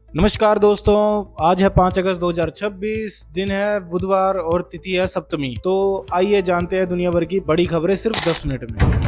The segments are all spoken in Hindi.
नमस्कार दोस्तों। आज है 5 अगस्त 2026। दिन है बुधवार और तिथि है सप्तमी। तो आइए जानते हैं दुनिया भर की बड़ी खबरें सिर्फ 10 मिनट में।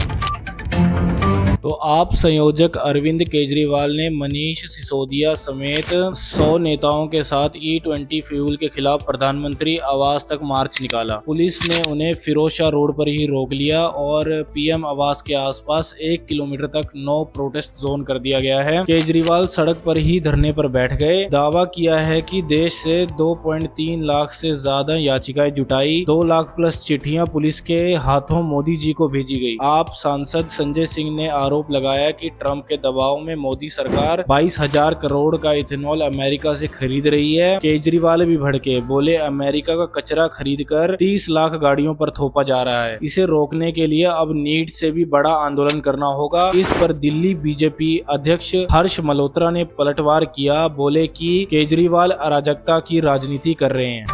तो आप संयोजक अरविंद केजरीवाल ने मनीष सिसोदिया समेत 100 नेताओं के साथ E20 फ्यूल के खिलाफ प्रधानमंत्री आवास तक मार्च निकाला। पुलिस ने उन्हें फिरोजशाह रोड पर ही रोक लिया और पीएम आवास के आसपास 1 किलोमीटर तक नो प्रोटेस्ट जोन कर दिया गया है। केजरीवाल सड़क पर ही धरने पर बैठ गए। दावा किया है कि देश से 2.3 लाख से ज्यादा याचिकाएं जुटाई, 2 लाख प्लस चिट्ठियां पुलिस के हाथों मोदी जी को भेजी गई। आप सांसद संजय सिंह ने आरोप लगाया कि ट्रंप के दबाव में मोदी सरकार 22,000 करोड़ का इथेनॉल अमेरिका से खरीद रही है। केजरीवाल भी भड़के, बोले अमेरिका का कचरा खरीदकर 30 लाख गाड़ियों पर थोपा जा रहा है। इसे रोकने के लिए अब नीट से भी बड़ा आंदोलन करना होगा। इस पर दिल्ली बीजेपी अध्यक्ष हर्ष मल्होत्रा ने पलटवार किया, बोले कि केजरीवाल अराजकता की राजनीति कर रहे हैं।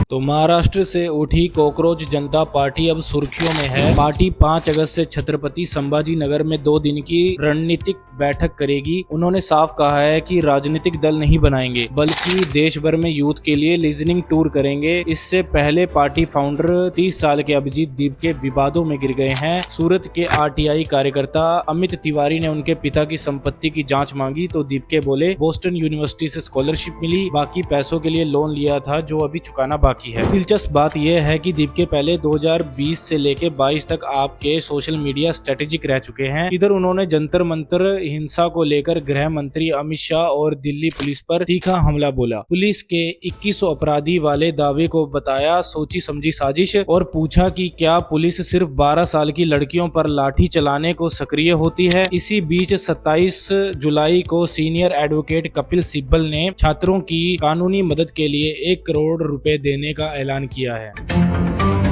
तो महाराष्ट्र से उठी कॉकरोच जनता पार्टी अब सुर्खियों में है। पार्टी 5 अगस्त से छत्रपति संभाजी नगर में 2 दिन की रणनीतिक बैठक करेगी। उन्होंने साफ कहा है कि राजनीतिक दल नहीं बनाएंगे, बल्कि देश भर में यूथ के लिए लिजनिंग टूर करेंगे। इससे पहले पार्टी फाउंडर 30 साल के अभिजीत दीप के विवादों में गिर गए हैं। सूरत के आरटीआई कार्यकर्ता अमित तिवारी ने उनके पिता की संपत्ति की जांच मांगी तो दीप के बोले बोस्टन यूनिवर्सिटी से स्कॉलरशिप मिली, बाकी पैसों के लिए लोन लिया था जो अभी चुकाना बाकी है। दिलचस्प बात यह है कि दीप के पहले 2020 से लेके 22 तक आपके सोशल मीडिया स्ट्रेटेजिक रह चुके हैं। इधर उन्होंने जंतर मंतर हिंसा को लेकर गृह मंत्री अमित शाह और दिल्ली पुलिस पर तीखा हमला बोला। पुलिस के 2100 अपराधी वाले दावे को बताया सोची समझी साजिश और पूछा कि क्या पुलिस सिर्फ 12 साल की लड़कियों पर लाठी चलाने को सक्रिय होती है। इसी बीच 27 जुलाई को सीनियर एडवोकेट कपिल सिब्बल ने छात्रों की कानूनी मदद के लिए 1 करोड़ रुपए देने का ऐलान किया है।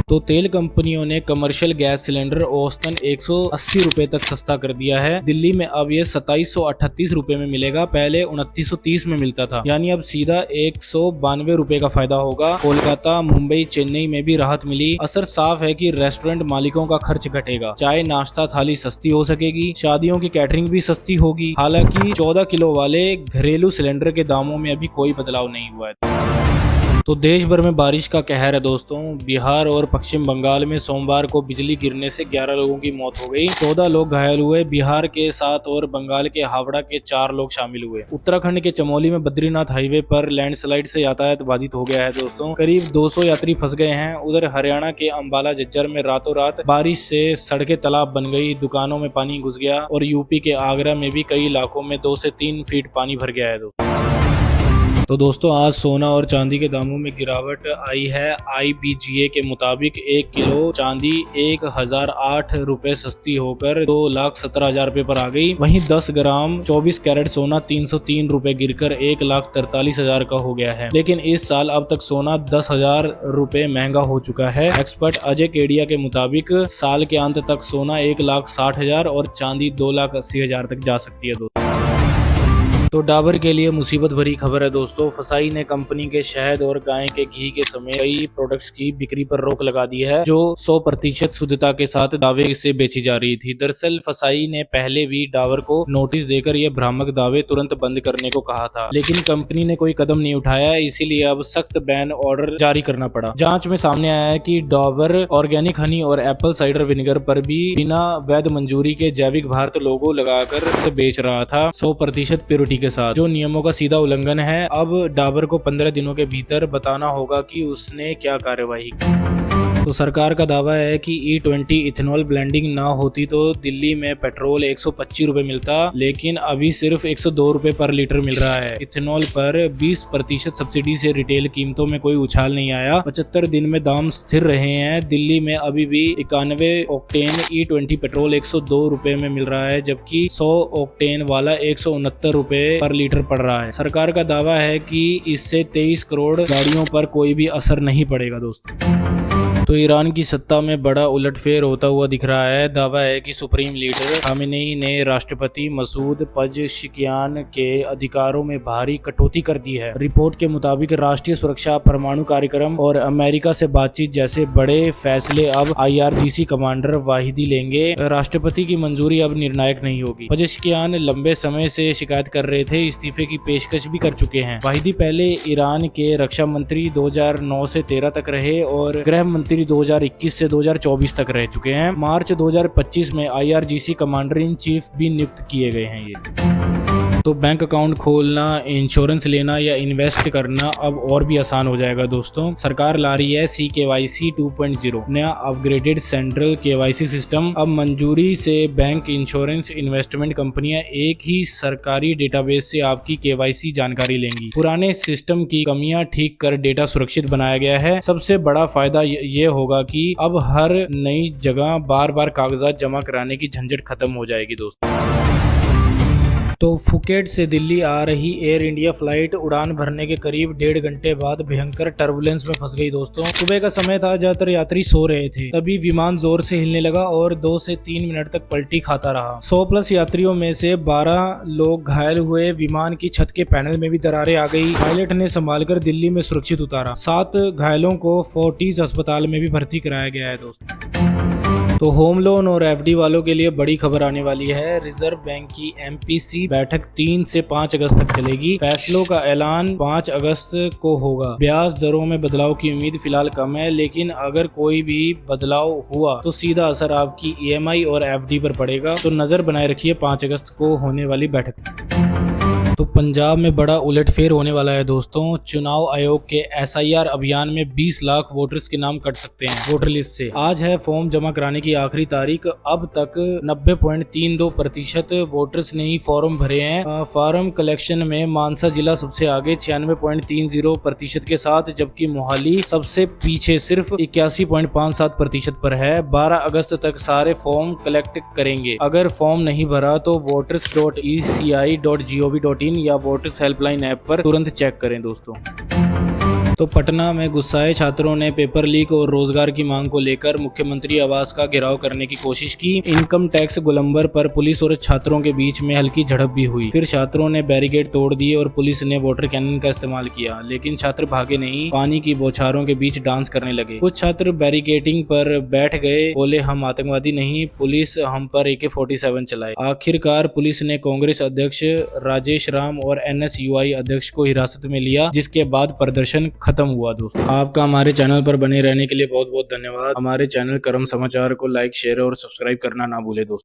तो तेल कंपनियों ने कमर्शियल गैस सिलेंडर औसतन 180 रुपए तक सस्ता कर दिया है। दिल्ली में अब ये 2738 रुपए में मिलेगा, पहले 2930 में मिलता था, यानी अब सीधा 192 रुपए का फायदा होगा। कोलकाता, मुंबई, चेन्नई में भी राहत मिली। असर साफ है कि रेस्टोरेंट मालिकों का खर्च घटेगा, चाय नाश्ता थाली सस्ती हो सकेगी, शादियों की कैटरिंग भी सस्ती होगी। हालांकि 14 किलो वाले घरेलू सिलेंडर के दामों में अभी कोई बदलाव नहीं हुआ है। तो देश भर में बारिश का कहर है दोस्तों। बिहार और पश्चिम बंगाल में सोमवार को बिजली गिरने से 11 लोगों की मौत हो गई, 14 लोग घायल हुए। बिहार के 7 और बंगाल के हावड़ा के 4 लोग शामिल हुए। उत्तराखंड के चमोली में बद्रीनाथ हाईवे पर लैंडस्लाइड से यातायात बाधित हो गया है दोस्तों, करीब 200 यात्री फंस गए हैं। उधर हरियाणा के अंबाला झज्जर में रातों रात बारिश से सड़कें तालाब बन गई, दुकानों में पानी घुस गया और यूपी के आगरा में भी कई इलाकों में 2 से 3 फीट पानी भर गया है। तो दोस्तों आज सोना और चांदी के दामों में गिरावट आई है। IBGA के मुताबिक 1 किलो चांदी 1008 रुपए सस्ती होकर 2,17,000 रुपए पर आ गई। वहीं 10 ग्राम 24 कैरेट सोना 303 रुपए गिरकर 1,43,000 का हो गया है। लेकिन इस साल अब तक सोना 10,000 रुपए महंगा हो चुका है। एक्सपर्ट अजय केडिया के मुताबिक साल के अंत तक सोना 1,60,000 और चांदी 2,80,000 तक जा सकती है दोस्तों। तो डाबर के लिए मुसीबत भरी खबर है दोस्तों। फसाई ने कंपनी के शहद और गाय के घी के समेत कई प्रोडक्ट्स की बिक्री पर रोक लगा दी है, जो 100% शुद्धता के साथ दावे से बेची जा रही थी। दरअसल फसाई ने पहले भी डाबर को नोटिस देकर ये भ्रामक दावे तुरंत बंद करने को कहा था, लेकिन कंपनी ने कोई कदम नहीं उठाया, इसीलिए अब सख्त बैन ऑर्डर जारी करना पड़ा। जांच में सामने आया है कि डाबर ऑर्गेनिक हनी और एप्पल साइडर विनेगर पर भी बिना वैध मंजूरी के जैविक भारत लोगो लगाकर उसे बेच रहा था 100% प्योरिटी के साथ, जो नियमों का सीधा उल्लंघन है। अब डाबर को 15 दिनों के भीतर बताना होगा कि उसने क्या कार्यवाही की। तो सरकार का दावा है कि E20 इथेनॉल ब्लेंडिंग ना होती तो दिल्ली में पेट्रोल 125 रुपए मिलता, लेकिन अभी सिर्फ 102 रुपए पर लीटर मिल रहा है। इथेनॉल पर 20% सब्सिडी से रिटेल कीमतों में कोई उछाल नहीं आया। 75 दिन में दाम स्थिर रहे हैं। दिल्ली में अभी भी 91 ऑक्टेन E20 पेट्रोल 102 रुपए में मिल रहा है, जबकि 100 ऑक्टेन वाला 169 रुपए पर लीटर पड़ रहा है। सरकार का दावा है कि इससे 23 करोड़ गाड़ियों पर कोई भी असर नहीं पड़ेगा दोस्तों। तो ईरान की सत्ता में बड़ा उलटफेर होता हुआ दिख रहा है। दावा है कि सुप्रीम लीडर खामेनेई ने राष्ट्रपति मसूद पज़ेश्कियान के अधिकारों में भारी कटौती कर दी है। रिपोर्ट के मुताबिक राष्ट्रीय सुरक्षा, परमाणु कार्यक्रम और अमेरिका से बातचीत जैसे बड़े फैसले अब IRGC कमांडर वाहिदी लेंगे। राष्ट्रपति की मंजूरी अब निर्णायक नहीं होगी। पज़ेश्कियान लंबे समय से शिकायत कर रहे थे, इस्तीफे की पेशकश भी कर चुके हैं। वाहिदी पहले ईरान के रक्षा मंत्री 2009 से 13 तक रहे और गृह मंत्री 2021 से 2024 तक रह चुके हैं। मार्च 2025 में IRGC कमांडर इन चीफ भी नियुक्त किए गए हैं ये। तो बैंक अकाउंट खोलना, इंश्योरेंस लेना या इन्वेस्ट करना अब और भी आसान हो जाएगा दोस्तों। सरकार ला रही है CKYC 2.0, नया अपग्रेडेड सेंट्रल KYC सिस्टम। अब मंजूरी से बैंक, इंश्योरेंस, इन्वेस्टमेंट कंपनियां एक ही सरकारी डेटाबेस से आपकी KYC जानकारी लेंगी। पुराने सिस्टम की कमियां ठीक कर डेटा सुरक्षित बनाया गया है। सबसे बड़ा फायदा ये होगा कि अब हर नई जगह बार बार कागजात जमा कराने की झंझट खत्म हो जाएगी दोस्तों। तो फुकेट से दिल्ली आ रही एयर इंडिया फ्लाइट उड़ान भरने के करीब 1.5 घंटे बाद भयंकर टर्बुलेंस में फंस गई दोस्तों। सुबह का समय था, ज्यादातर यात्री सो रहे थे, तभी विमान जोर से हिलने लगा और 2 से 3 मिनट तक पलटी खाता रहा। 100+ यात्रियों में से 12 लोग घायल हुए। विमान की छत के पैनल में भी दरारें आ गई। पायलट ने संभालकर दिल्ली में सुरक्षित उतारा। 7 घायलों को फोर्टिस अस्पताल में भी भर्ती कराया गया है दोस्तों। तो होम लोन और FD वालों के लिए बड़ी खबर आने वाली है। रिजर्व बैंक की MPC बैठक 3 से 5 अगस्त तक चलेगी। फैसलों का ऐलान 5 अगस्त को होगा। ब्याज दरों में बदलाव की उम्मीद फिलहाल कम है, लेकिन अगर कोई भी बदलाव हुआ तो सीधा असर आपकी EMI और FD पर पड़ेगा। तो नजर बनाए रखिए 5 अगस्त को होने वाली बैठक। तो पंजाब में बड़ा उलटफेर होने वाला है दोस्तों। चुनाव आयोग के SIR अभियान में 20 लाख वोटर्स के नाम कट सकते हैं वोटर लिस्ट से। आज है फॉर्म जमा कराने की आखिरी तारीख। अब तक 90.32% वोटर्स ने ही फॉर्म भरे हैं। फॉर्म कलेक्शन में मानसा जिला सबसे आगे 96.30% के साथ, जबकि मोहाली सबसे पीछे सिर्फ 81.57% पर है। 12 अगस्त तक सारे फॉर्म कलेक्ट करेंगे। अगर फॉर्म नहीं भरा तो voters.eci.gov.in या वोटर्स हेल्पलाइन ऐप पर तुरंत चेक करें दोस्तों। तो पटना में गुस्साए छात्रों ने पेपर लीक और रोजगार की मांग को लेकर मुख्यमंत्री आवास का घेराव करने की कोशिश की। इनकम टैक्स गोलंबर पर पुलिस और छात्रों के बीच में हल्की झड़प भी हुई। फिर छात्रों ने बैरिकेड तोड़ दिए और पुलिस ने वाटर कैनन का इस्तेमाल किया, लेकिन छात्र भागे नहीं, पानी की बौछारों के बीच डांस करने लगे। कुछ छात्र बैरिकेडिंग पर बैठ गए, बोले हम आतंकवादी नहीं, पुलिस हम पर AK-47 चलाए। आखिरकार पुलिस ने कांग्रेस अध्यक्ष राजेश राम और NSUI अध्यक्ष को हिरासत में लिया, जिसके बाद प्रदर्शन खत्म हुआ दोस्तों। आपका हमारे चैनल पर बने रहने के लिए बहुत बहुत धन्यवाद। हमारे चैनल कर्म समाचार को लाइक, शेयर और सब्सक्राइब करना ना भूले दोस्तों।